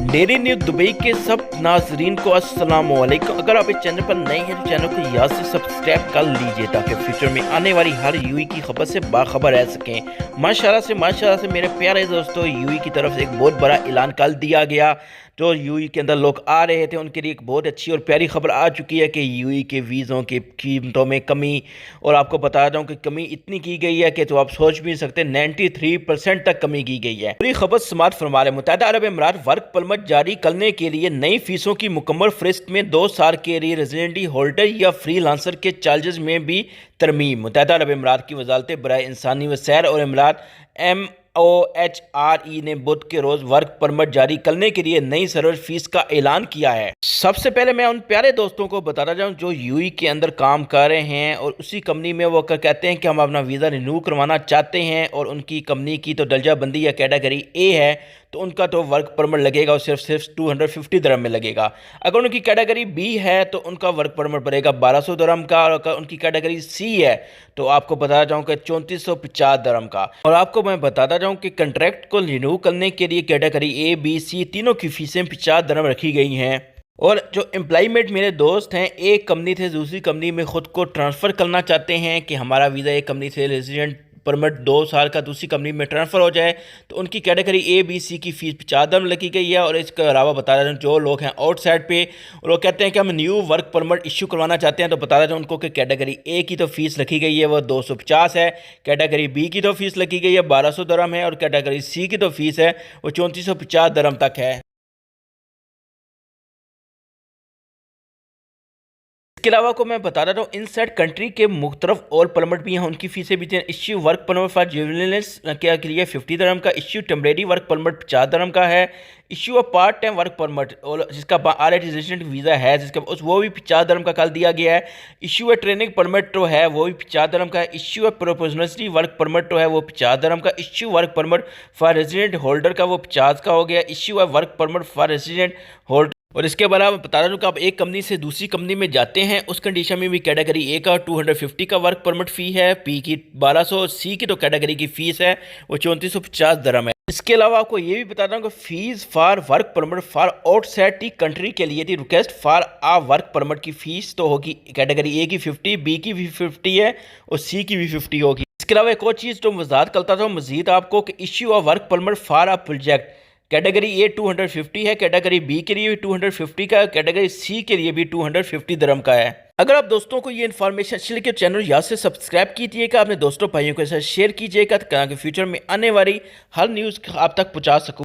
Daily news Dubai के सब नाजरीन को अस्सलाम वालेकुम। अगर आप इस चैनल पर नए हैं तो चैनल को याद से सब्सक्राइब कर लीजिए ताकि फ्यूचर में आने वाली हर यूई की खबर से बाखबर रह सकें। माशाल्लाह से मेरे प्यारे दोस्तों, यूई की तरफ से एक बहुत बड़ा ऐलान कर दिया गया। जो यूई के अंदर लोग आ रहे थे उनके लिए एक बहुत अच्छी और प्यारी खबर आ चुकी है कि यूई के वीज़ों की कीमतों में कमी, और आपको बता दूं कि कमी इतनी की गई है कि तो आप सोच भी नहीं सकते, 93% तक कमी की गई है। पूरी खबर समात फरमा रहे। मुत्तहिदा अरब अमीरात वर्क परमिट जारी करने के लिए नई फीसों की मुकम्मल फहरिस्त में 2 साल के लिए रेजिडेंटी होल्डर या फ्री लांसर के चार्जेस में भी तरमीम। मुत्तहिदा अरब अमीरात की वजारत बराए इंसानी वसैल और अमीरात MOHRE ने बुध के रोज वर्क परमिट जारी करने के लिए नई सर्वर फीस का ऐलान किया है। सबसे पहले मैं उन प्यारे दोस्तों को बताता जाऊं जो यूई के अंदर काम कर रहे हैं और उसी कंपनी में वो कहते हैं कि हम अपना वीज़ा रिन्यू करवाना चाहते हैं और उनकी कंपनी की तो दर्जा बंदी या कैटेगरी ए है, तो उनका तो वर्क परमिट लगेगा और सिर्फ 250 दिरहम में लगेगा। अगर उनकी कैटेगरी बी है तो उनका वर्क परमिट पड़ेगा 1200 दिरहम का, और अगर उनकी कैटेगरी सी है तो आपको बताता जाऊं कि 3450 दिरहम का। और आपको मैं बताता जाऊं कि कंट्रैक्ट को रिन्यू करने के लिए कैटेगरी ए बी सी तीनों की फीसें 50 दिरहम रखी गई हैं। और जो एम्प्लॉयमेंट मेरे दोस्त हैं एक कंपनी से दूसरी कंपनी में ख़ुद को ट्रांसफ़र करना चाहते हैं कि हमारा वीज़ा एक कंपनी से रेजिडेंट परमिट 2 साल का दूसरी कंपनी में ट्रांसफ़र हो जाए, तो उनकी कैटेगरी ए बी सी की फ़ीस 50 दिरहम लगी गई है। और इसके अलावा बता रहे हैं जो लोग हैं आउटसाइड पे और वो कहते हैं कि हम न्यू वर्क परमिट इशू करवाना चाहते हैं, तो बता रहे हैं उनको कि कैटेगरी ए की तो फ़ीस रखी गई है वो 250 है, कैटेगरी बी की तो फ़ीस लगी गई है 1200 दिरहम है, और कैटेगरी सी की तो फ़ीस है वो 3450 दिरहम तक है। इसके अलावा को मैं बता रहा हूँ इनसाइड कंट्री के मुख्तलिफ और परमिट भी हैं, उनकी फीसें भी हैं। Issue work permit for juveniles के लिए 50 दिरहम का, इश्यू टेम्परेरी वर्क परमिट 50 दिरहम का है, issue of part time work permit और जिसका RIT रेजिडेंट वीज़ा है जिसका वो भी 50 दिरहम का कर दिया गया है। इश्यू है ट्रेनिंग परमिट तो है वो भी 50 दिरहम का है। इश्यू है प्रोपोजनसी वर्क परमिट तो है वो 50 दिरहम का। Issue work permit for resident holder का वो 50 का हो गया। इश्यू है work permit for resident holder. और इसके अलावा बता रहा हूँ कि आप एक कंपनी से दूसरी कंपनी में जाते हैं उस कंडीशन में भी कैटेगरी ए का 250 का वर्क परमिट फ़ी है, पी की 1200, सी की तो कैटेगरी की फ़ीस है वो 3450 दिरहम है। इसके अलावा आपको ये भी बता रहा हूँ कि fees for work permit for outside the country के लिए थी request for uh work permit की फ़ीस तो होगी कैटेगरी ए की 50, बी की भी 50 है और सी की भी 50 होगी। इसके अलावा एक और चीज़ तो वजाहत करता था मज़ीद आपको कि issue of work permit for uh project, category A 250 है, कैटेगरी बी के लिए भी 250 का, कैटेगरी सी के लिए भी 250 दिरहम का है। अगर आप दोस्तों को ये इन्फॉर्मेशन अच्छी लगे तो चैनल याद से सब्सक्राइब कीजिएगा, अपने दोस्तों भाइयों के साथ शेयर कीजिएगा ताकि फ्यूचर में आने वाली हर न्यूज़ आप तक पहुँचा सकूँ।